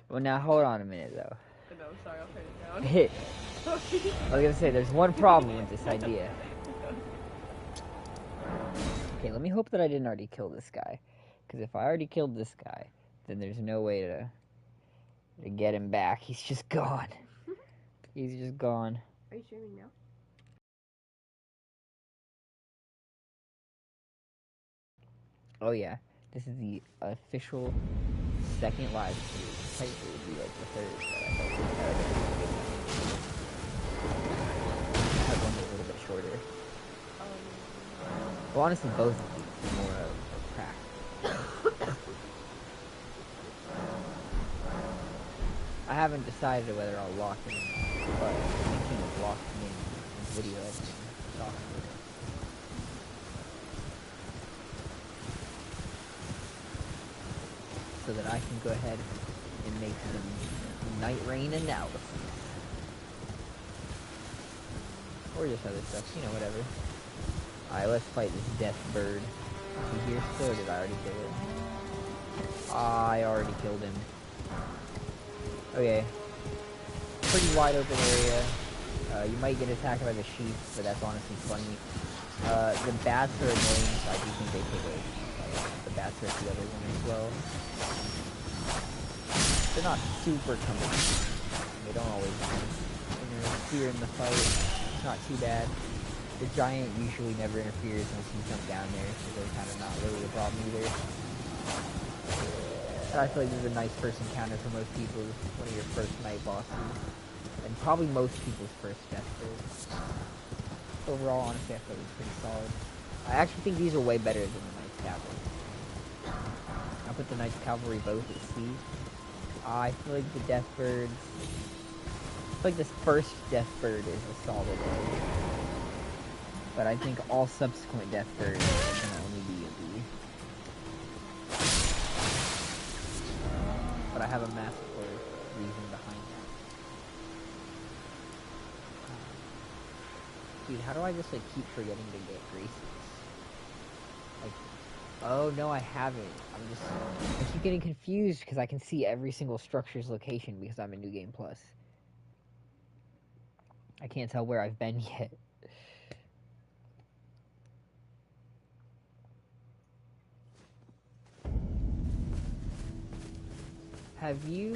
Well, now hold on a minute though. No, sorry, I'll turn it down. I was gonna say, there's one problem with this idea. Okay, let me hope that I didn't already kill this guy. Because if I already killed this guy, then there's no way to get him back. He's just gone. He's just gone. Are you streaming now? Oh yeah, this is the official second live stream. Technically, it would be like the third, but I don't think that would be I have one that's a little bit shorter. Well, honestly, both of these are more of practice. I haven't decided whether I'll lock it or not, but I'm thinking of locking in video editing software. So that I can go ahead and make some night rain analysis. Or just other stuff, you know, whatever. Alright, let's fight this death bird. Is he here still, or did I already kill him? I already killed him. Okay. Pretty wide open area. You might get attacked by the sheep, but that's honestly funny. The bats are annoying, so I do think they take away the bats are the other one as well. They're not super cumbersome. They don't always interfere in the fight. It's not too bad. The giant usually never interferes unless you jump down there, so they're kind of not really a problem either. And I feel like this is a nice first encounter for most people. One of your first night bosses. And probably most people's first death bird. Overall, honestly, I feel like it's pretty solid. I actually think these are way better than the Knights Cavalry. I'll put the Knights Cavalry both at C. I feel like the Death Birds... I feel like this first Death Bird is a solid A. But I think all subsequent Death Birds are going to only be a B. But I have a masterful reason behind that. Dude, how do I just, like, keep forgetting to get graces? Like, oh, no, I haven't. I keep getting confused because I can see every single structure's location because I'm in New Game Plus. I can't tell where I've been yet. Have you...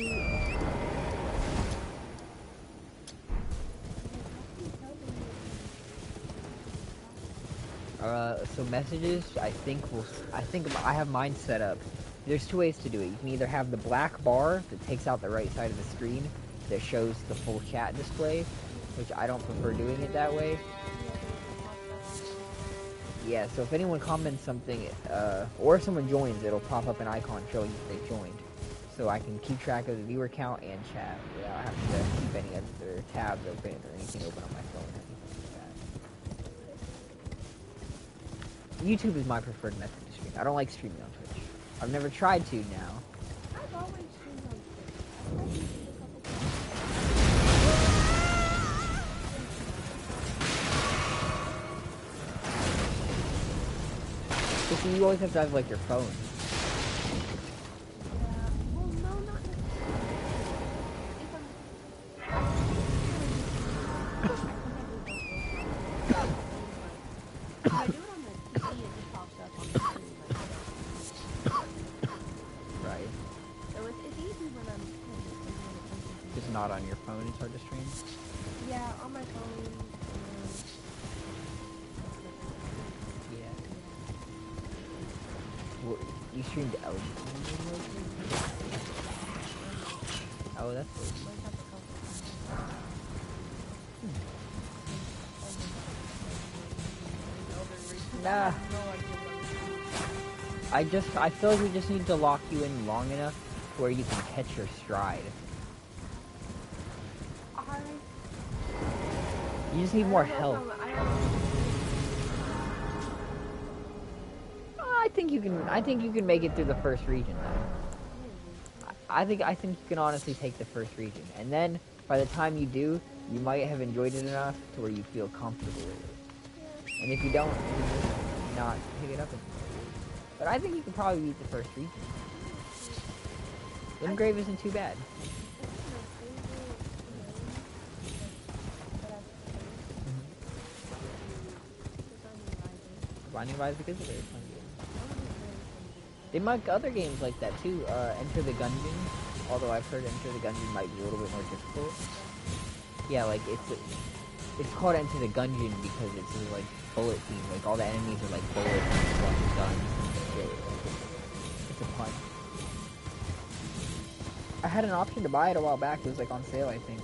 so messages, I think I have mine set up. There's two ways to do it. You can either have the black bar that takes out the right side of the screen that shows the full chat display, which I don't prefer doing it that way. Yeah, so if anyone comments something, or if someone joins, it'll pop up an icon showing that they joined. So I can keep track of the viewer count and chat without having to keep any other tabs open or anything open on my phone or anything like that. YouTube is my preferred method to stream. I don't like streaming on Twitch. I've never tried to now. I've always streamed on Twitch. But you always have to have, like, your phone. Not on your phone, it's hard to stream? Yeah, on my phone. Yeah. Well, you streamed Elden. Oh, that's cool. Nah. I feel like we just need to lock you in long enough to where you can catch your stride. You just need more health. I think you can make it through the first region though. I think you can honestly take the first region. And then by the time you do, you might have enjoyed it enough to where you feel comfortable with it. And if you don't, you can just not pick it up anymore. But I think you can probably beat the first region. Limgrave isn't too bad. Binding of Isaac is a very fun game. They make other games like that too. Enter the Gungeon, although I've heard Enter the Gungeon might be a little bit more difficult. Yeah, like it's called Enter the Gungeon because it's like bullet themed. Like all the enemies are like bullets and guns and shit. It's a pun. I had an option to buy it a while back. It was like on sale, I think.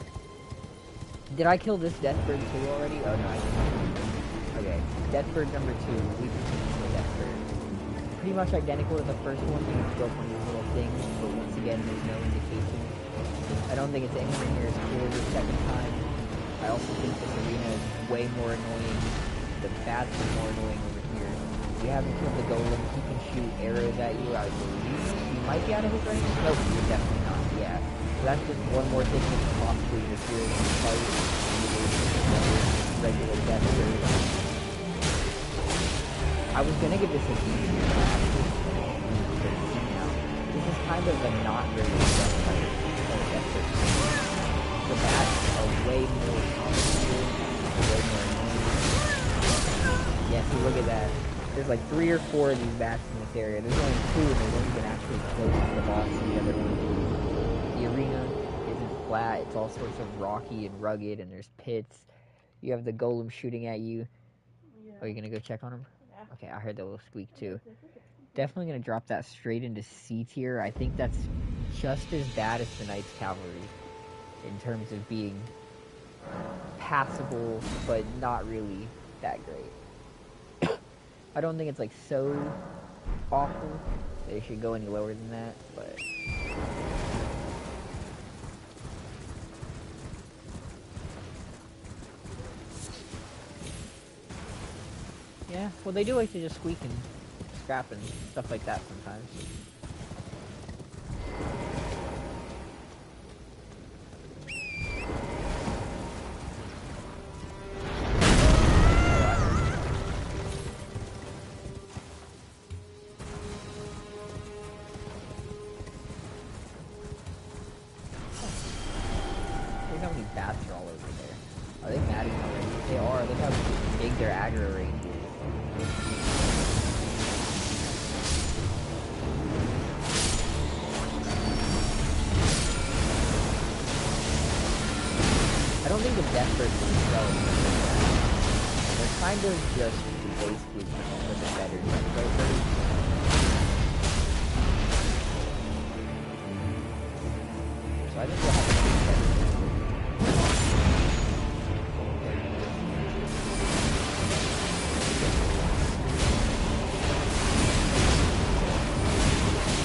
Did I kill this Deathbird 2 already? Oh no, I didn't. Okay, Deathbird number 2. We Peninsula Deathbird. Pretty much identical to the first one. You just broke one of these little things, but once again, there's no indication. I don't think it's anywhere near as cool as the second time. I also think this arena is way more annoying. The bats are more annoying over here. You haven't killed the golem. He can shoot arrows at you. I believe you might be out of his range. Nope, you're definitely not. Yeah. So that's just one more thing that can possibly interfere in the fight. Regular Deathbird. I was gonna give this a B. This is kind of a not very rough fight. The bats are way more complicated, way more annoying. Yeah, see, look at that. There's like 3 or 4 of these bats in this area. There's only 2 and there's only been actually close to the boss and the other one. The arena isn't flat. It's all sorts of rocky and rugged and there's pits. You have the golem shooting at you. Yeah. Oh, you gonna go check on him? Yeah. Okay, I heard the little squeak too. Definitely gonna drop that straight into C tier. I think that's just as bad as the Knights Cavalry in terms of being passable, but not really that great. I don't think it's like so awful that it should go any lower than that, but yeah, well they do like to just squeak and scrap and stuff like that sometimes. Look how many bats are all over there. Are they matting already? They are. Look how big their aggro range is. I don't think the Deathbirds themselves are like that. They're kind of just basically with a better Deathbird. So I think we'll have to do that.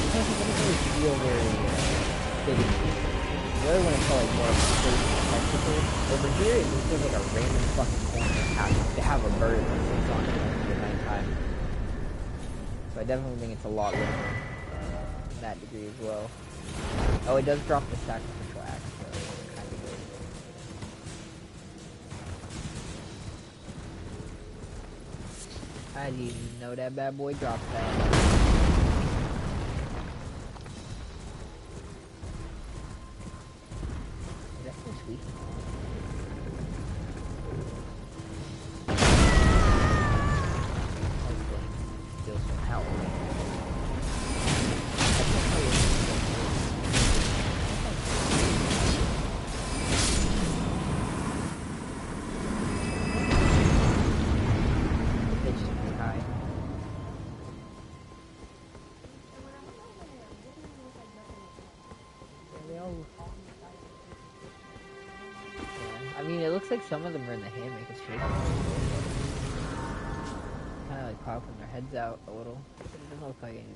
It doesn't really feel very fitting. The other one is called like more of a straight spectacle. Over here, it just feels like a random fucking corner to have a bird that sits on it at the nighttime. So I definitely think it's a lot lower in that degree as well. Oh, it does drop the sacrificial axe, so it's kind of good. I didn't even know that bad boy dropped that. That's so sweet. Still some help. I mean, it looks like some of them are in the hammock. It's shaking a little bit. Kind of like popping their heads out a little. But it doesn't look like anything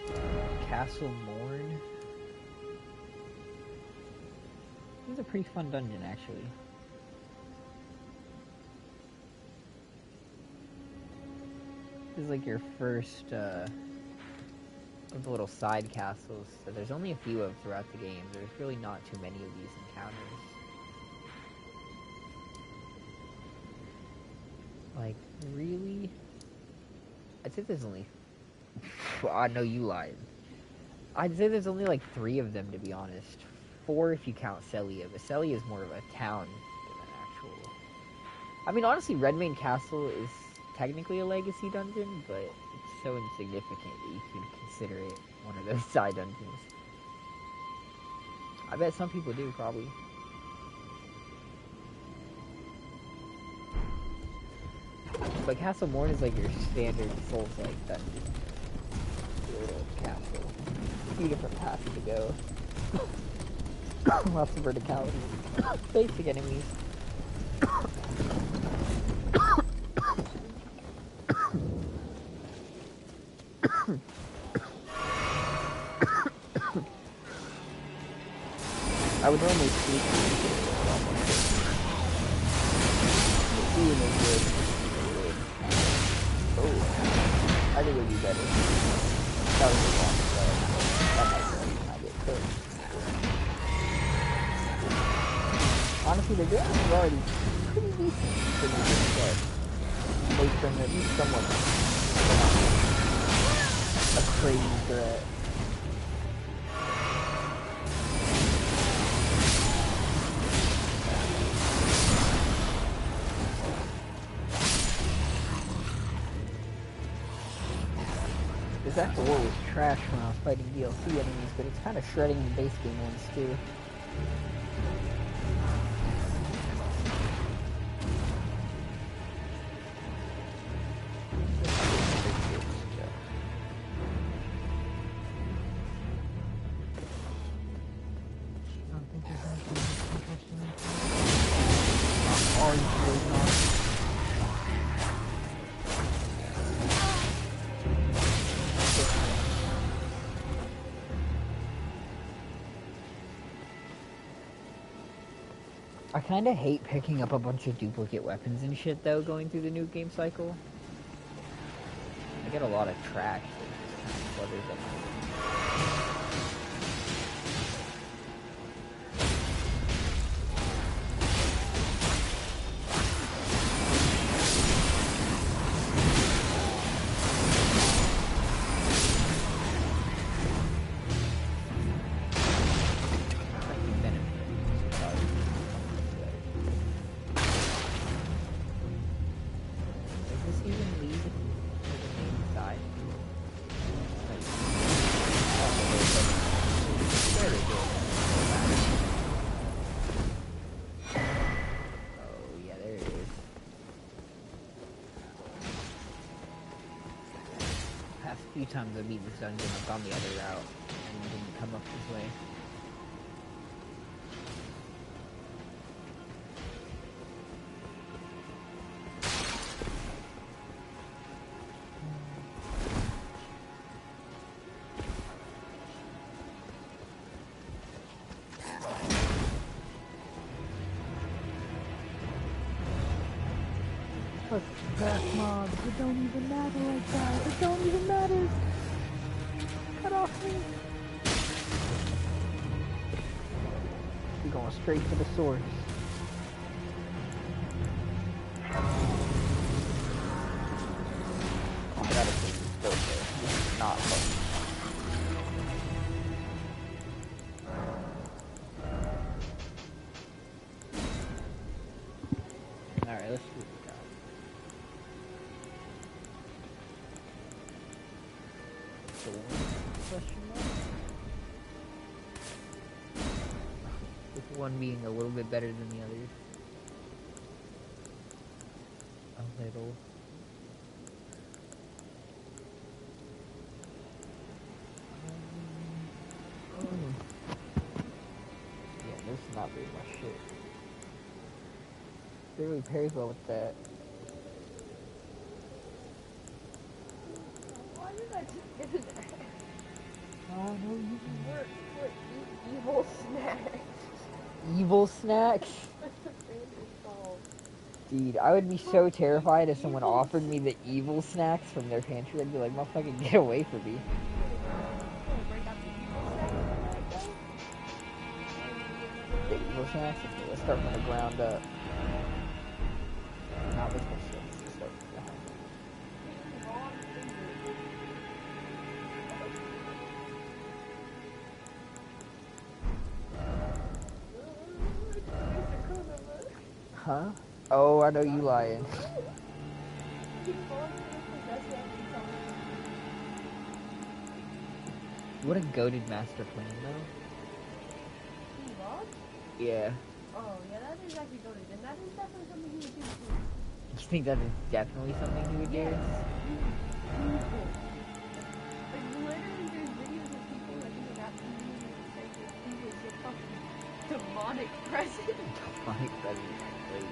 crazy. Castle Morn. This is a pretty fun dungeon, actually. This is like your first, of the little side castles, so there's only a few of throughout the game. There's really not too many of these encounters. Like, really? I'd say there's only I know you lied. I'd say there's only like 3 of them, to be honest. 4 if you count Celia, but Celia is more of a town than an actual. I mean, honestly, Redmane Castle is technically a legacy dungeon, but it's so insignificant that you could consider it one of those side dungeons. I bet some people do, probably. But Castle Morn is like your standard Souls-like dungeon. Your little castle. A few different paths to go. Lots of verticality. Basic enemies. I would normally sleep Oh, I think it would be better. That was the long play. That might be when I get cooked. Honestly, the game is already pretty decent for me to start. Make them at least somewhat a crazy threat. This actual war was trash when I was fighting DLC enemies, but it's kind of shredding the base game ones too. I don't think there's anything interesting in here. All you really not. I kind of hate picking up a bunch of duplicate weapons and shit, though, going through the new game cycle. I get a lot of trash that just kind of flutters up. A few times I beat this dungeon, I've gone the other route and didn't come up this way. Fuck back mobs, it don't even matter like that, it don't even matter! Cut off me! We're going straight to the source. Oh, I gotta take this boat there. This is not fun. Alright, let's do it. Question mark? With one being a little bit better than the others. A little. Yeah, this is not very much shit. It really pairs well with that. Why did I just get that? Oh, no, you For evil snacks. Evil snacks? Dude, I would be so terrified if someone offered me the evil snacks from their pantry. I'd be like, motherfucker, get away from me. The evil snacks? Okay, let's start from the ground up. Now this makes sense. Let's start from behind. Huh? Oh, I know you lying. He falls into possession every time. What a goated master plan, though. He lost? Yeah. Oh, yeah, that is actually goated. And that is definitely something he would do too. You think that is definitely something he would do? Yes. Beautiful. Like, literally, there's videos of people that do that community and say that he was a fucking demonic president. Demonic president. Wait.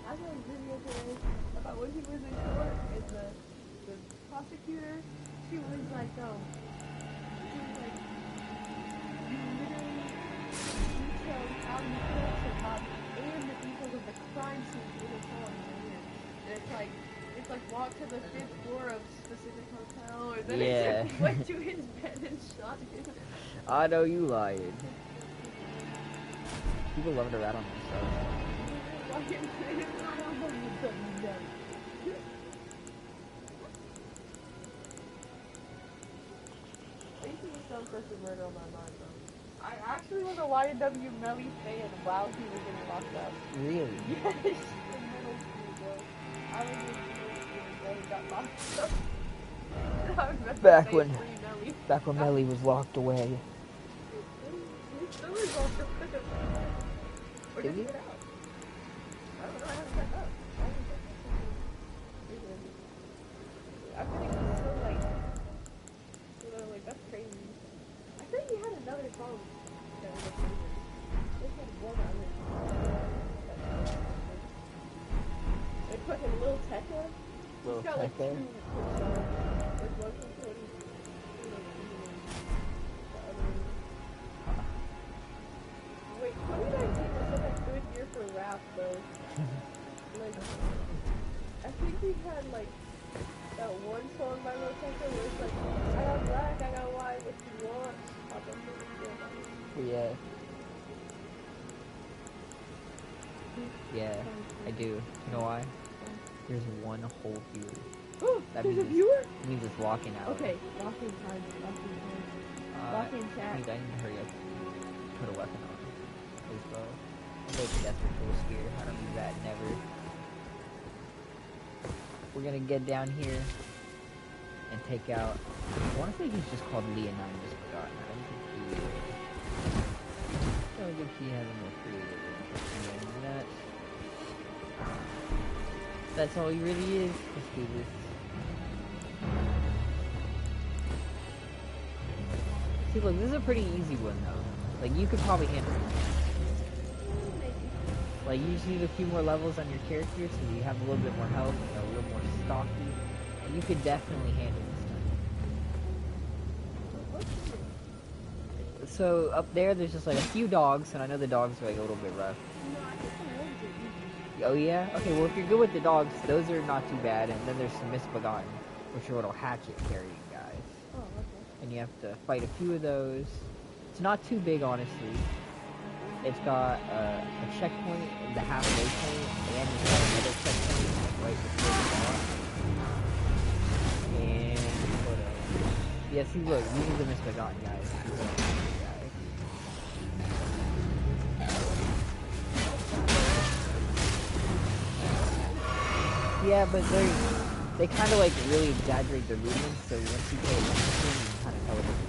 I saw a video today about when he was in court and the prosecutor, she was like, you literally detailed how you killed Saddam and the details of the crime scene in a song right here. And it's like walk to the 5th floor of specific hotel, or then Yeah. he went to his bed and shot him. I know you lying. People love to rat on themselves. Some person murder on my mind, though. I actually was a YNW Melly fan while he was in lockup. Really? Yes, in middle school, bro. I was in middle school when he got locked up. I remember Back saying when- free Melly. Back when Melly was locked away. He still is locked up. Or did he Is he? get out? I don't know, I haven't checked up. I feel like he's so like, that's crazy. I think he had another song that was like, he had one other song. They put him Lil Tecca. Lil He's got like Tecca? 2 songs. There's one from Cody. Wait, 2019 was such a good year for rap, though. Like, I think we had like that one song by Lil Tecca where it's like, I got black, I got white, what you want? Pop up with the Yeah. Yeah, I do. You know why? There's one whole viewer. That There's a means viewer? It means it's locking out. Okay, locking time, locking time. Locking I chat. need to hurry up. Put a weapon on as well. I'll go to death with full spear. I don't need that, never. We're gonna get down here and take out. I want to say he's just called Leonine, just forgotten. I don't think he has a more creative than that. That's all he really is. Let's do this. See, look, this is a pretty easy one though. Like, you could probably handle it. Like, you just need a few more levels on your character so you have a little bit more health, you know, a little more stocky. And you could definitely handle this stuff. So, up there, there's just like a few dogs, and I know the dogs are like a little bit rough. Oh yeah? Okay, well if you're good with the dogs, those are not too bad, and then there's some misbegotten, which are little hatchet carrying guys. Oh, okay. And you have to fight a few of those. It's not too big, honestly. It's got a checkpoint, the halfway point, and it's got another checkpoint right before the boss. And what else? Yeah, see, look, these are the misbegotten guys. These are the misbegotten guys. Yeah, but they kind of like really exaggerate their movements, so once you pay attention to them, you can kind of tell what they're doing.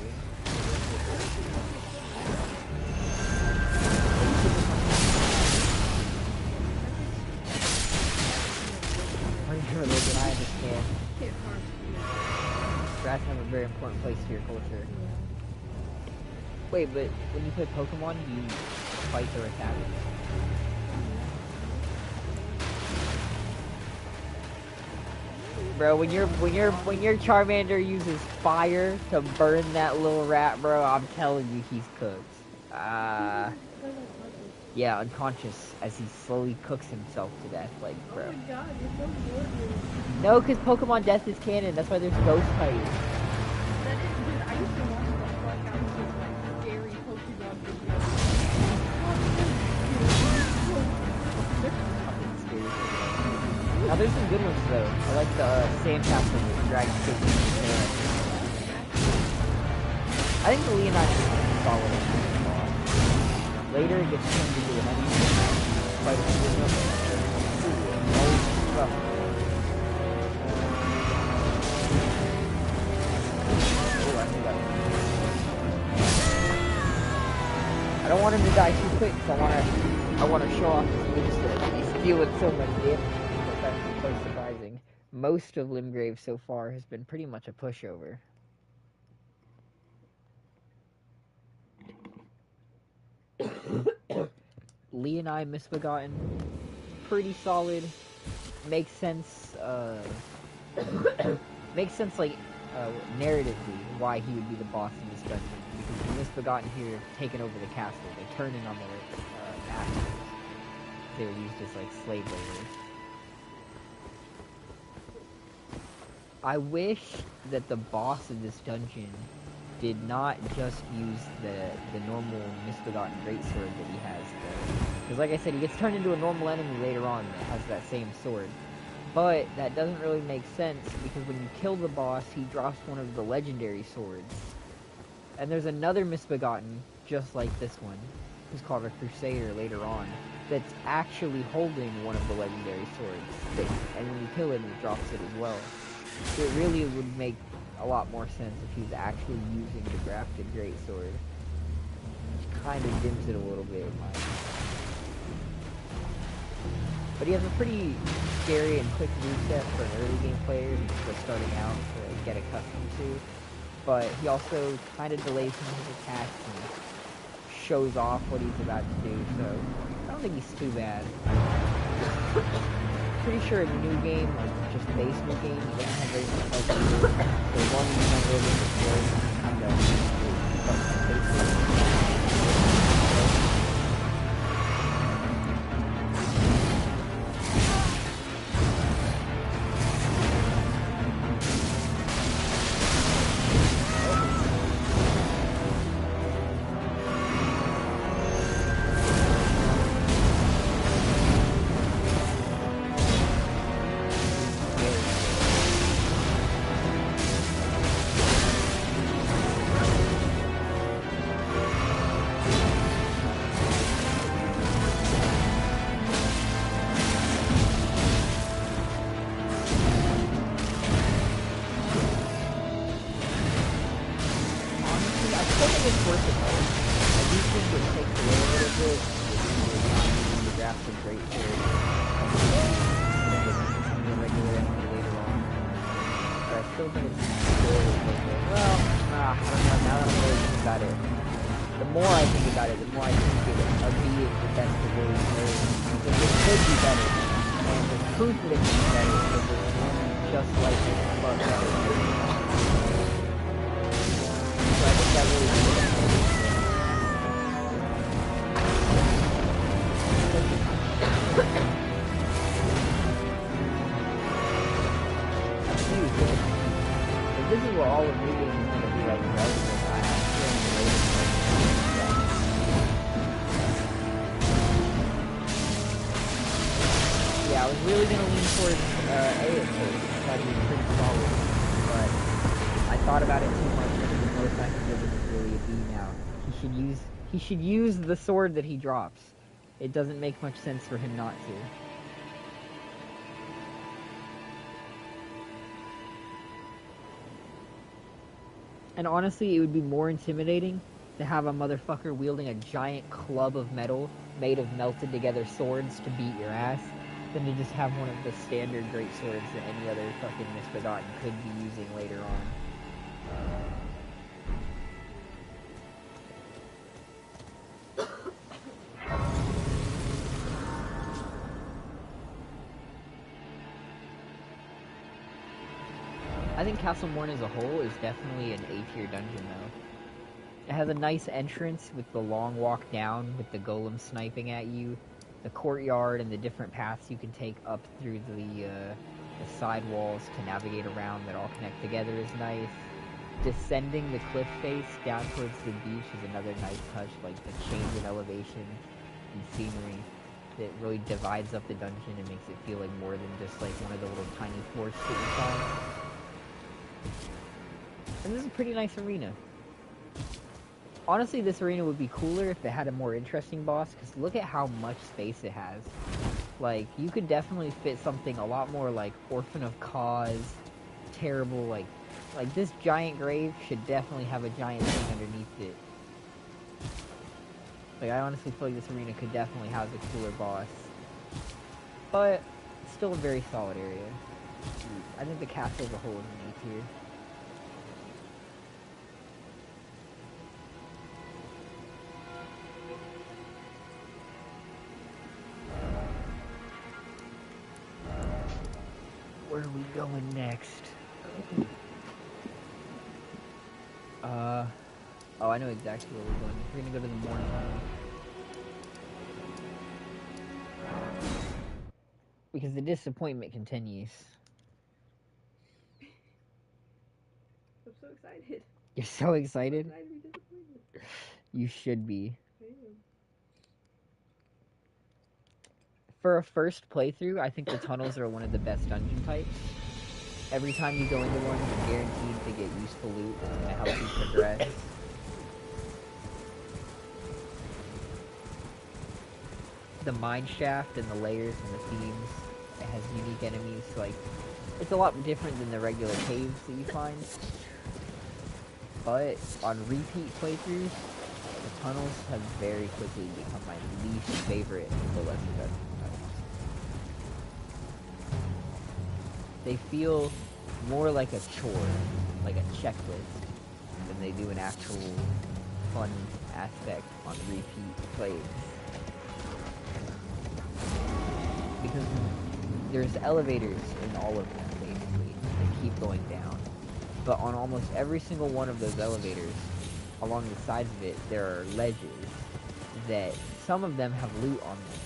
Religion, I understand. Rats have a very important place to your culture. Wait, but when you play Pokemon, do you fight or attack? Bro, when your Charmander uses fire to burn that little rat, bro, I'm telling you, he's cooked. Yeah, unconscious as he slowly cooks himself to death, like, bro. Oh my god, you're so gorgeous. No, because Pokemon Death is canon. That's why there's ghost fighting. That is, dude, I used to watch the fuck out of those, like, scary Pokemon videos. Now there's some good ones though. I like the Sandcastle with Dragon City. I think the Leonine is solid. Later it gets turned into an enemy. Quite a few of them. Ooh, always tough. Oh, I knew that. I don't want him to die too quick, so I want to show off his moveset. He's dealing so much damage. That's actually quite surprising. Most of Limgrave so far has been pretty much a pushover. Lee and I Misbegotten, pretty solid. Makes sense. Makes sense, like narratively, why he would be the boss in this dungeon. Because the Misbegotten here have taken over the castle. They're turning on their masters. They were used as like slave laborers. I wish that the boss of this dungeon did not just use the normal Misbegotten greatsword that he has, because like I said, he gets turned into a normal enemy later on that has that same sword. But that doesn't really make sense, because when you kill the boss, he drops one of the legendary swords. And there's another Misbegotten, just like this one, who's called a Crusader later on, that's actually holding one of the legendary swords. And when you kill him, he drops it as well. So it really would make a lot more sense if he was actually using the grafted greatsword, which kind of dims it a little bit in my opinion. But he has a pretty scary and quick moveset for an early game player who's just starting out to get accustomed to. But he also kind of delays some of his attacks and shows off what he's about to do, so I don't think he's too bad. Pretty sure in the new game, like just base new game, he doesn't have very much health either. So as long as he's not really destroyed, I'm going to He should use the sword that he drops. It doesn't make much sense for him not to. And honestly, it would be more intimidating to have a motherfucker wielding a giant club of metal made of melted together swords to beat your ass than to just have one of the standard great swords that any other fucking Misbegotten could be using later on. I think Castle Morn as a whole is definitely an A-tier dungeon, though. It has a nice entrance with the long walk down with the golem sniping at you, the courtyard and the different paths you can take up through the side walls to navigate around that all connect together is nice. Descending the cliff face down towards the beach is another nice touch, like the change in elevation and scenery that really divides up the dungeon and makes it feel like more than just like one of the little tiny forts that you find. And this is a pretty nice arena. Honestly, this arena would be cooler if it had a more interesting boss, because look at how much space it has. Like, you could definitely fit something a lot more like Orphan of Cause, terrible, like this giant grave should definitely have a giant thing underneath it. Like, I honestly feel like this arena could definitely house a cooler boss. But, still a very solid area. I think the castle as a whole is an A tier. Where are we going next? Oh, I know exactly where we're going. We're gonna go to the morning room. Because the disappointment continues. I'm so excited. You're so excited? I'm excited to be disappointed. You should be. I am. For a first playthrough, I think the tunnels are one of the best dungeon types. Every time you go into one, you're guaranteed to get useful loot that's going to help you progress. The mine shaft and the layers and the themes, it has unique enemies, like, it's a lot different than the regular caves that you find. But on repeat playthroughs, the tunnels have very quickly become my least favorite of the lesser dungeon types. They feel more like a chore, like a checklist, than they do an actual fun aspect on repeat plays. Because there's elevators in all of them, basically, that keep going down. But on almost every single one of those elevators, along the sides of it, there are ledges that some of them have loot on them.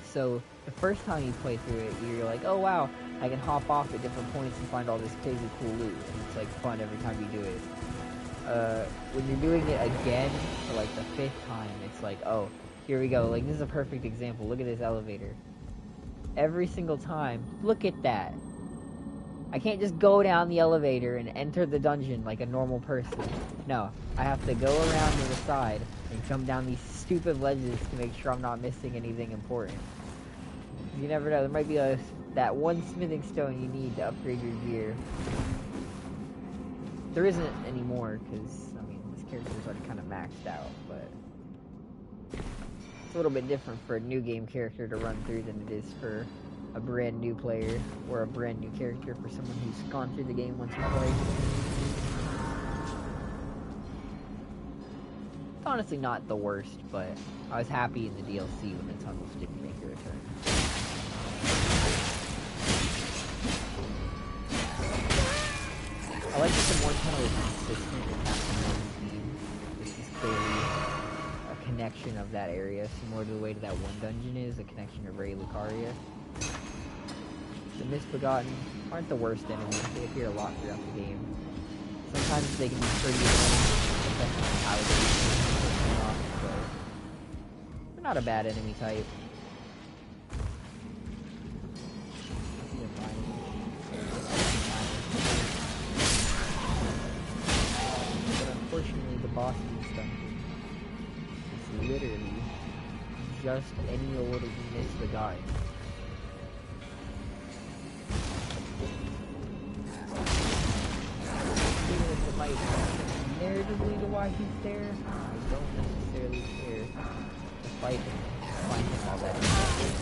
So the first time you play through it, you're like, oh wow, I can hop off at different points and find all this crazy cool loot. And it's like fun every time you do it. When you're doing it again for like the 5th time, it's like, oh, here we go. Like, this is a perfect example. Look at this elevator. Every single time, look at that. I can't just go down the elevator and enter the dungeon like a normal person. No, I have to go around to the side and come down these stupid ledges to make sure I'm not missing anything important. You never know, there might be that one smithing stone you need to upgrade your gear. There isn't anymore, because, I mean, this character's already kind of maxed out, but it's a little bit different for a new game character to run through than it is for a brand new player, or a brand new character for someone who's gone through the game once or twice. It's honestly not the worst, but I was happy in the DLC when the tunnels didn't make a return. I like that the more tunnel is consistent with happening theme. This is clearly a connection of that area, similar to the way that one dungeon is, a connection of Ray Lucaria. The Misbegotten aren't the worst enemies. They appear a lot throughout the game. Sometimes they can be pretty annoying, depending on how they come off, but they're not a bad enemy type. But unfortunately, the boss in this dungeon is literally just any old Misbegotten. Narratively to why he's there, I don't necessarily care to fight him all that interesting.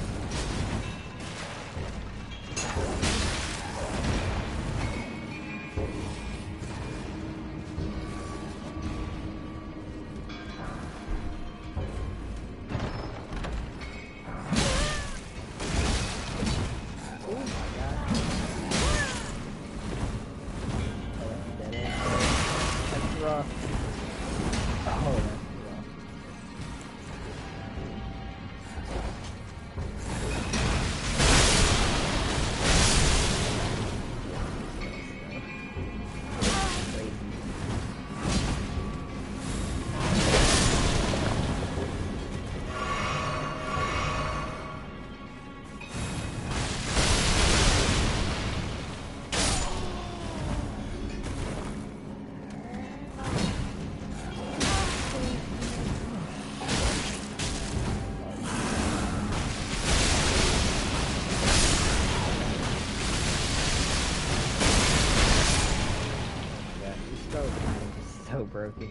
so broken.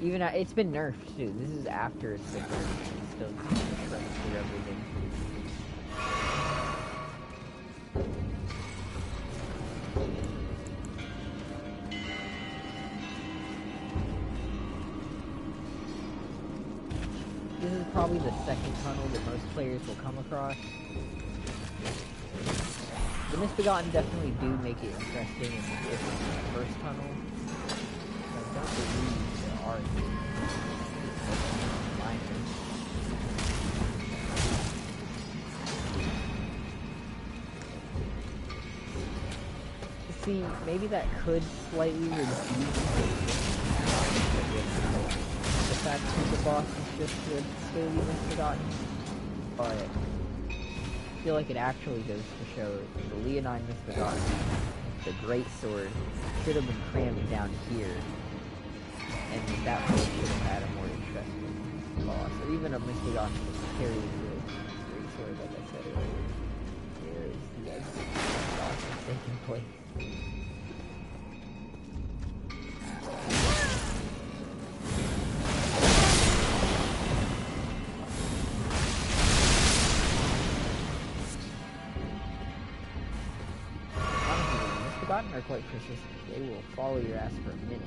Even it's been nerfed too. This is after it's been nerfed. It's still running through everything. This is probably the second tunnel that most players will come across. The Misbegotten definitely do make it interesting and it's the first tunnel. I don't believe there are any miners. See, maybe that could slightly reduce the fact that the boss is just still Misbegotten, but I feel like it actually goes to show that the Leonine Misbegotten, the Great Sword, should have been crammed down here, and that way should have had a more interesting boss, or even a Misbegotten that carries the Great Sword, like I said earlier. Here is the exit boss that's taking place. Are quite persistent. They will follow your ass for a minute.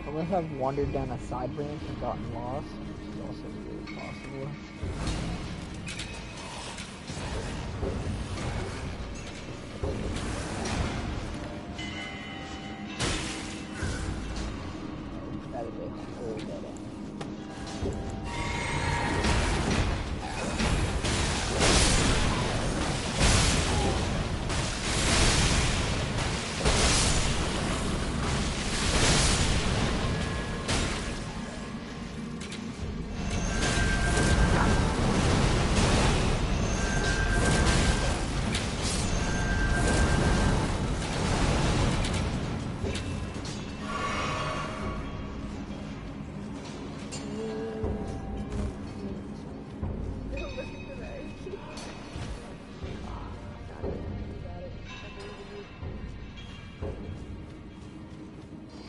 Unless I've wandered down a side branch and gotten lost, which is also very possible. That is a whole dead end.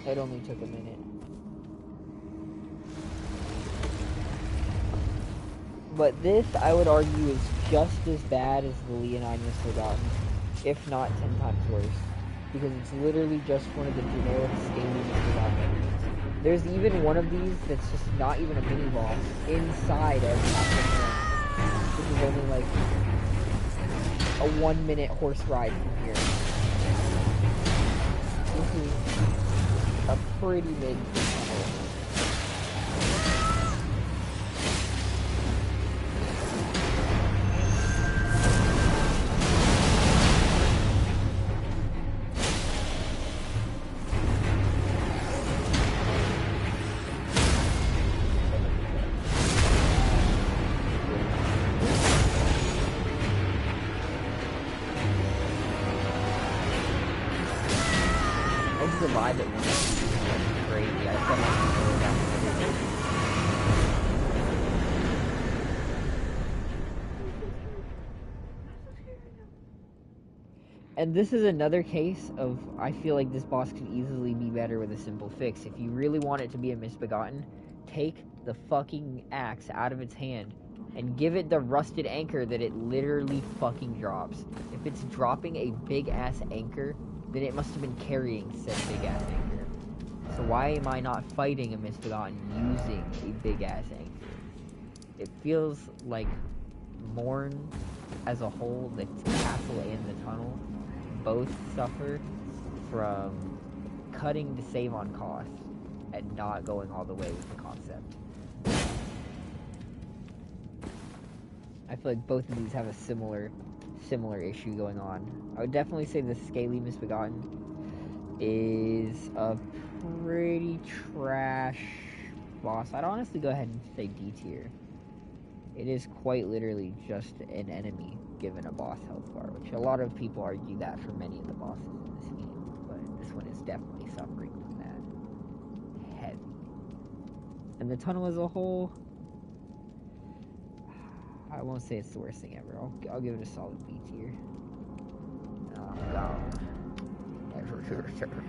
It only took a minute. But this, I would argue, is just as bad as the Leonine Misbegotten, if not 10 times worse. Because it's literally just one of the generic scaly Misbegotten enemies. There's even one of these that's just not even a mini-boss inside of Half the Moon, which is only like a 1-minute horse ride from here. This is a pretty mid tunnel. I survived it once. Crazy. I felt like and this is another case of, I feel like this boss could easily be better with a simple fix. If you really want it to be a Misbegotten, take the fucking axe out of its hand and give it the rusted anchor that it literally fucking drops. If it's dropping a big-ass anchor, then it must have been carrying said big-ass anchor. So why am I not fighting a Misbegotten using a big-ass anchor? It feels like Morn as a whole, the castle and the tunnel, both suffer from cutting to save on cost and not going all the way with the concept. I feel like both of these have a similar similar issue going on. I would definitely say the Scaly Misbegotten is a pretty trash boss. I'd honestly go ahead and say D tier. It is quite literally just an enemy given a boss health bar, which a lot of people argue that for many of the bosses in this game, but this one is definitely suffering from that heavy. And the tunnel as a whole, I won't say it's the worst thing ever. I'll give it a solid B tier. I'm gone. Never return.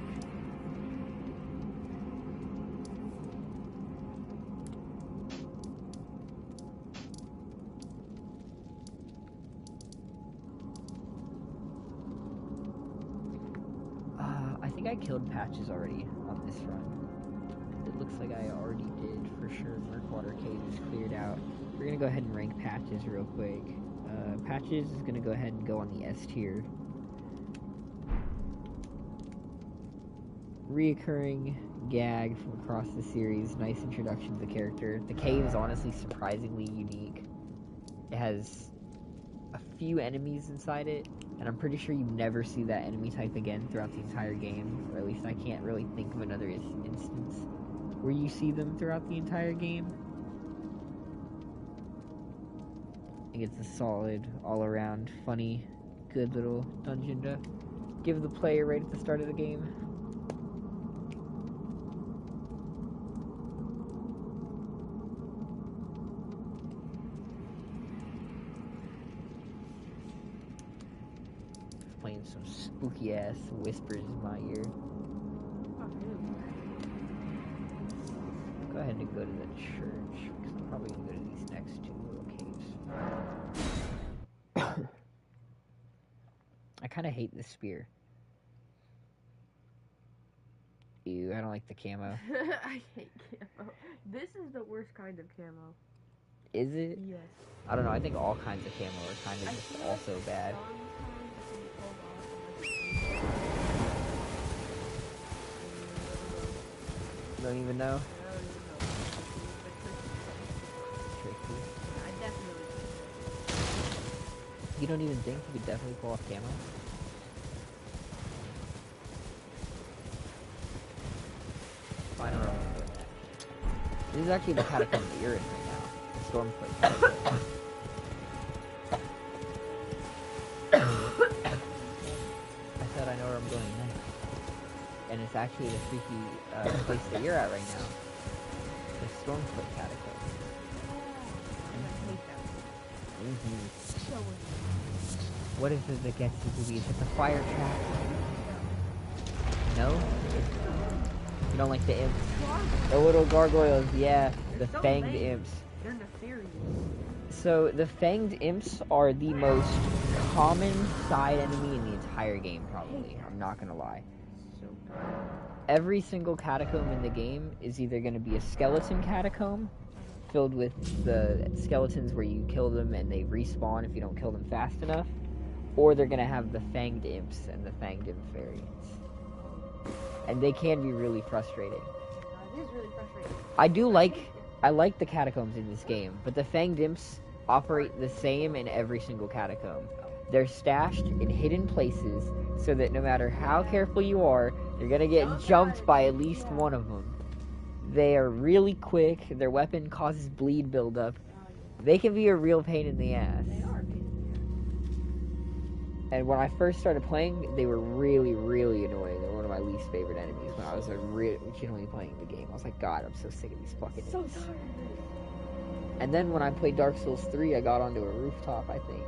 I think I killed Patches already on this run. It looks like I already did for sure. Murkwater Cave is cleared out. We're gonna go ahead and rank Patches real quick. Patches is gonna go ahead and go on the S tier. Reoccurring gag from across the series. Nice introduction to the character. The cave is honestly surprisingly unique. It has a few enemies inside it, and I'm pretty sure you never see that enemy type again throughout the entire game, or at least I can't really think of another instance where you see them throughout the entire game. I think it's a solid, all-around, funny, good little dungeon to give the player right at the start of the game. Playing some spooky ass whispers in my ear. Go ahead and go to the church, because I'm probably gonna go to these next two little caves. I kind of hate this spear. Ew, I don't like the camo. I hate camo. This is the worst kind of camo. Is it? Yes. I don't know, I think all kinds of camo are kind of just also bad. You don't even know? Tricky. I definitely You don't even think you could definitely pull off camo? Fine, I'm doing that. This is actually the catacomb that you're in right now. The Stormplate. I said I know where I'm going next. And it's actually the freaky place that you're at right now. The Stormplate catacomb. What is it that gets you to be? Is it the fire trap? No? You don't like the imps? The little gargoyles, yeah. The fanged imps. They're nefarious. So, the fanged imps are the most common side enemy in the entire game, probably. I'm not gonna lie. Every single catacomb in the game is either going to be a skeleton catacomb filled with the skeletons where you kill them and they respawn if you don't kill them fast enough, or they're going to have the fanged imps and the fanged imp variants. And they can be really frustrating. It is really frustrating. I like the catacombs in this game, but the fanged imps operate the same in every single catacomb. They're stashed in hidden places so that no matter how careful you are, you're gonna get jumped by at least one of them. They are really quick, their weapon causes bleed buildup. They can be a real pain in the ass. They are. And when I first started playing, they were really, really annoying. They were one of my least favorite enemies when I was originally playing the game. I was like, God, I'm so sick of these fucking enemies. And then when I played Dark Souls 3, I got onto a rooftop, I think.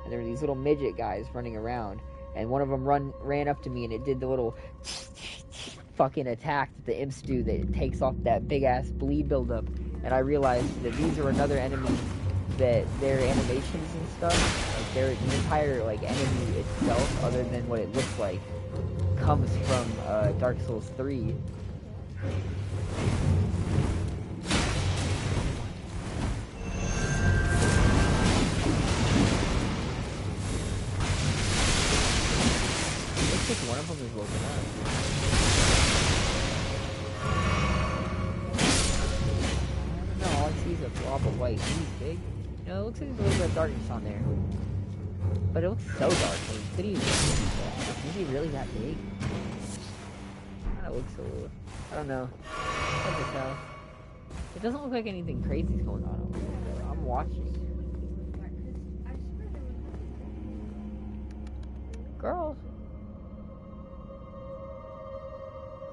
And there were these little midget guys running around, and one of them ran up to me, and it did the little fucking attack that the imps do that takes off that big ass bleed buildup. And I realized that these are another enemy that their animations and stuff, like the entire like enemy itself, other than what it looks like, comes from Dark Souls 3. Looks like one of them is woken up. I don't know, all I see is a blob of white. He's big. No, it looks like there's a little bit of darkness on there. But it looks so dark. Like, could he? Is he really that big? That looks a little. I don't know. Hard to tell. It doesn't look like anything crazy's going on over there, though. I'm watching. Girls.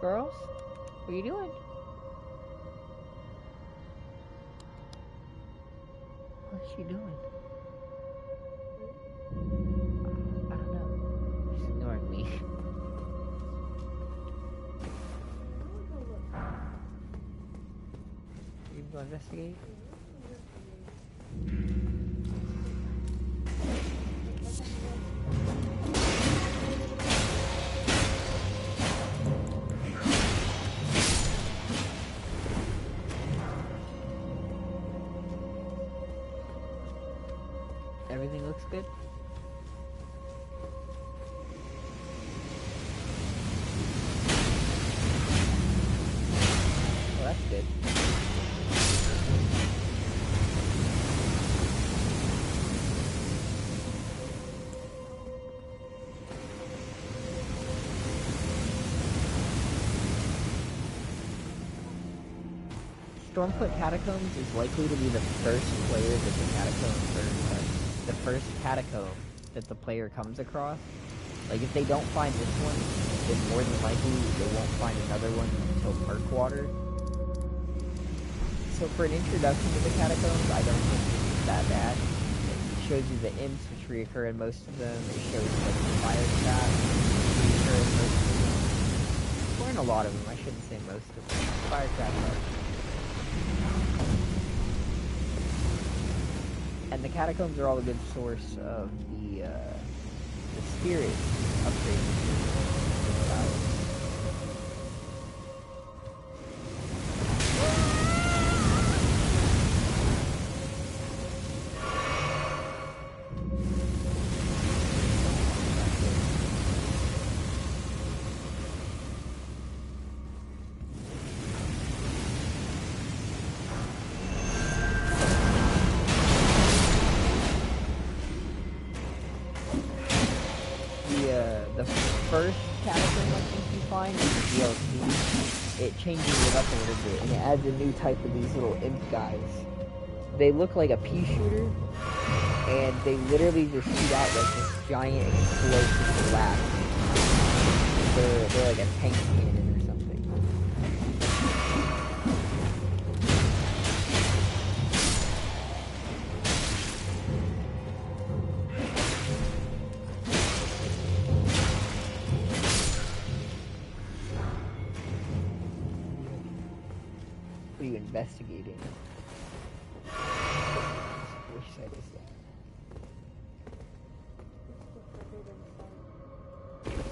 Girls? What are you doing? What's she doing? I don't know. She's ignoring me. You go investigate? Everything looks good? Well, that's good. Stormfoot Catacombs is likely to be the first player that the catacombs are, the first catacomb that the player comes across. Like, if they don't find this one, then more than likely they won't find another one until Perkwater. So for an introduction to the catacombs, I don't think this is that bad. It shows you the imps, which reoccur in most of them. It shows like the fire trap, which reoccur in most of them. Or in a lot of them, I shouldn't say most of them. Fire traps are. And the catacombs are all a good source of the spirit upgrades. The first catacomb I think you find in the DLC, it changes it up a little bit, and it adds a new type of these little imp guys. They look like a pea shooter, and they literally just shoot out like this giant explosive blast. They're like a tank cannon or something. What are you investigating? Which side is that?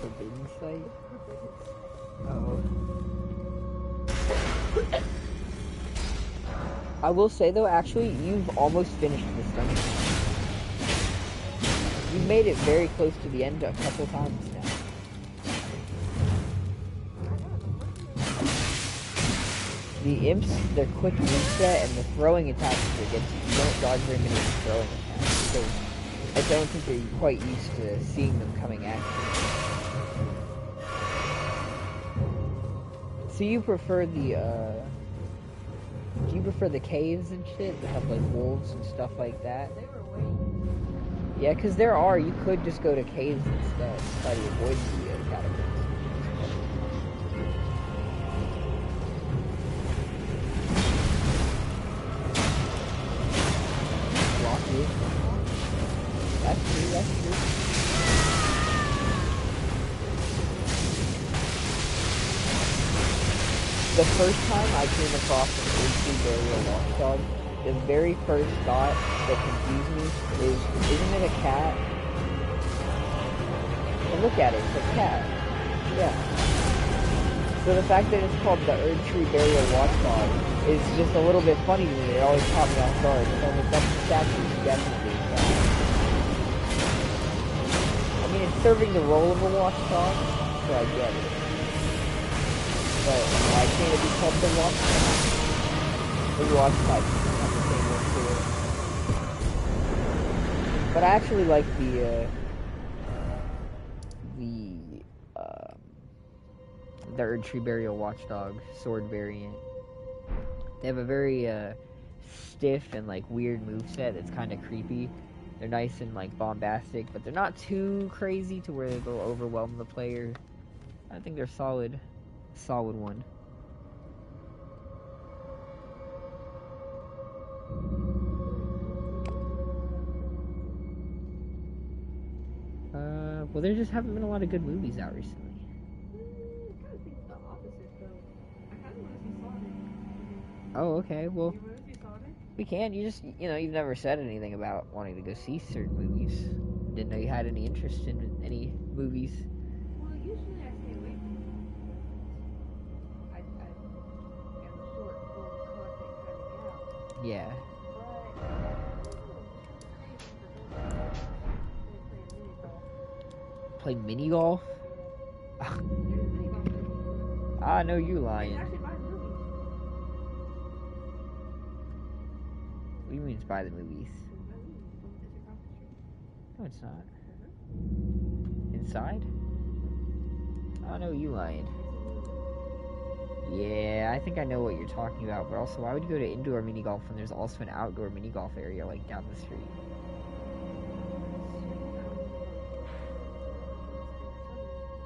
Forbidden site? Oh. I will say though, actually, you've almost finished this dungeon. You've made it very close to the end a couple times now. The imps, their quick reset and the throwing attacks against you, you don't dodge very many throwing attacks, because I don't think they're quite used to seeing them coming at you. So you prefer the, do you prefer the caves and shit that have like wolves and stuff like that? Yeah, because there are, you could just go to caves instead, try to avoid the catacombs. That's true, that's true. The first time I came across an Limgrave burial watchdog, the very first thought that confused me is, isn't it a cat? And look at it, it's a cat. Yeah. So the fact that it's called the Erdtree Burial Watchdog is just a little bit funny to me. It always caught me off guard. So that's the statue, definitely. I mean, it's serving the role of a watchdog, so I get it. But why can't it be called the watchdog? The watchfights have the same one to it. But I actually like the um, the Erdtree Burial Watchdog sword variant. They have a very stiff and like weird moveset that's kind of creepy. They're nice and like bombastic, but they're not too crazy to where they'll overwhelm the player. I think they're solid. Solid one. Well, there just haven't been a lot of good movies out recently. I kind of think the opposite though. I kind of want to see Sonic. Oh, okay. Well, You want to see Sonic? we can. You just, you've never said anything about wanting to go see certain movies. Didn't know you had any interest in any movies. Well, usually I stay away from them. I am a short form content kind of gal. Yeah. But I don't know, just have a craving for going to play mini golf. Play mini golf? Yeah. There's a mini golf movie. Ah, no, you It's lying. actually by the movies. What do you mean it's by the movies? It's by the movies. It's across the street. No, it's not. Uh-huh. Inside? Oh, no, you lying. It's a movie. Yeah, I think I know what you're talking about, but also, why would you go to indoor mini golf when there's also an outdoor mini golf area, like, down the street?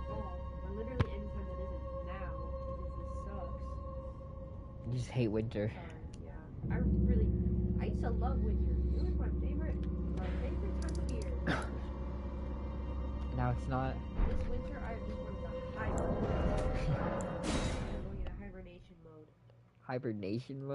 But literally anytime that isn't now, because this sucks. You just hate winter. Yeah. I used to love winter. It was my favorite time of year. Now it's not. This winter, I just wanted to hibernate. I'm going into hibernation mode. Hibernation mode?